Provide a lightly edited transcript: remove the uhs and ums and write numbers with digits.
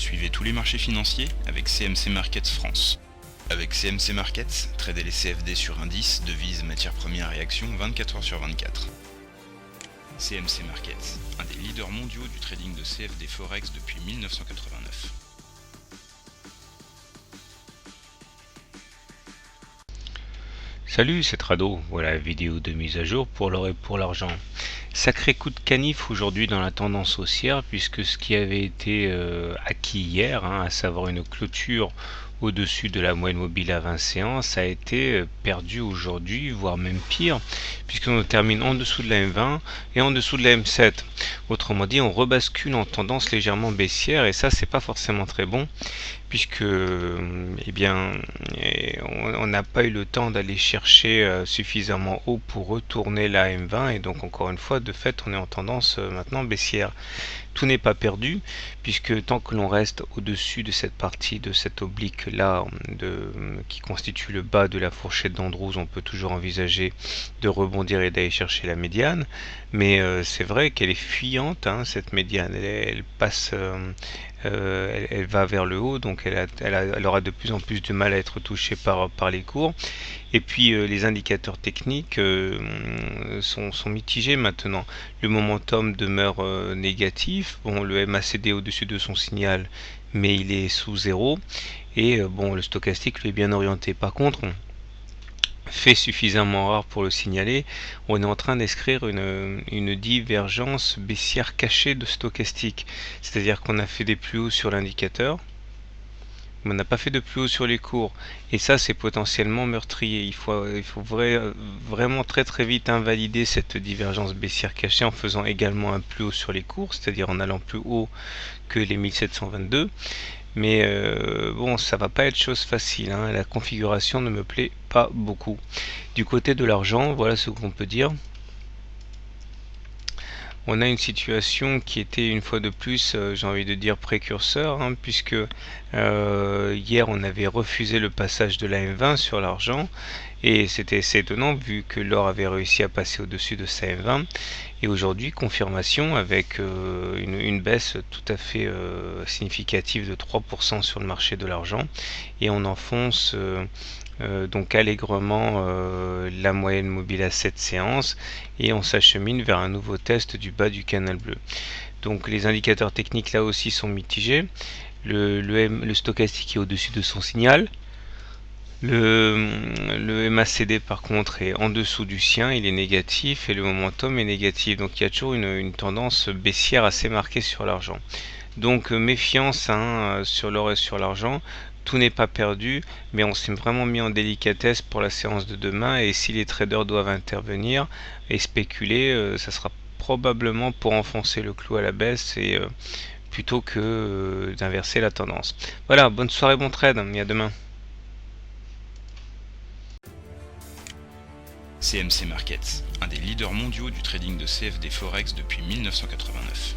Suivez tous les marchés financiers avec CMC Markets France. Avec CMC Markets, tradez les CFD sur indices, devises, matières premières et actions 24 heures sur 24. CMC Markets, un des leaders mondiaux du trading de CFD Forex depuis 1989. Salut, c'est Trado, voilà la vidéo de mise à jour pour l'or et pour l'argent. Sacré coup de canif aujourd'hui dans la tendance haussière, puisque ce qui avait été acquis hier, à savoir une clôture au-dessus de la moyenne mobile à 20 séances, a été perdu aujourd'hui, voire même pire, puisqu'on termine en dessous de la M20 et en dessous de la M7. Autrement dit, on rebascule en tendance légèrement baissière, et ça, c'est pas forcément très bon, puisque on n'a pas eu le temps d'aller chercher suffisamment haut pour retourner la M20, et donc encore une fois de fait on est en tendance maintenant baissière. Tout n'est pas perdu, puisque tant que l'on reste au-dessus de cette partie, de cette oblique là qui constitue le bas de la fourchette d'Andrews, on peut toujours envisager de rebondir et d'aller chercher la médiane, mais c'est vrai qu'elle est fuyante, cette médiane, elle passe elle va vers le haut, donc elle aura de plus en plus de mal à être touchée par les cours. Et puis les indicateurs techniques sont mitigés maintenant. Le momentum demeure négatif. Bon, le MACD au-dessus de son signal, mais il est sous zéro. Et le stochastique lui est bien orienté. Par contre, fait suffisamment rare pour le signaler, on est en train d'inscrire une divergence baissière cachée de stochastique. C'est-à-dire qu'on a fait des plus hauts sur l'indicateur, mais on n'a pas fait de plus haut sur les cours, et ça c'est potentiellement meurtrier. Il faut vraiment très vite invalider cette divergence baissière cachée en faisant également un plus haut sur les cours, c'est-à-dire en allant plus haut que les 1722. Mais bon, ça va pas être chose facile, la configuration ne me plaît pas beaucoup. Du côté de l'argent, voilà ce qu'on peut dire. On a une situation qui était une fois de plus, j'ai envie de dire précurseur, puisque hier on avait refusé le passage de la M20 sur l'argent, et c'était assez étonnant vu que l'or avait réussi à passer au-dessus de sa M20, et aujourd'hui confirmation avec une baisse tout à fait significative de 3% sur le marché de l'argent, et on enfonce donc allègrement la moyenne mobile à 7 séances, et on s'achemine vers un nouveau test du bas du canal bleu. Donc les indicateurs techniques là aussi sont mitigés. Le stochastique est au-dessus de son signal. Le MACD par contre est en dessous du sien, il est négatif, et le momentum est négatif. Donc il y a toujours une tendance baissière assez marquée sur l'argent. Donc méfiance sur l'or et sur l'argent. Tout n'est pas perdu, mais on s'est vraiment mis en délicatesse pour la séance de demain, et si les traders doivent intervenir et spéculer, ça sera probablement pour enfoncer le clou à la baisse, et plutôt que d'inverser la tendance. Voilà, bonne soirée, bon trade, et à demain. CMC Markets, un des leaders mondiaux du trading de CFD Forex depuis 1989.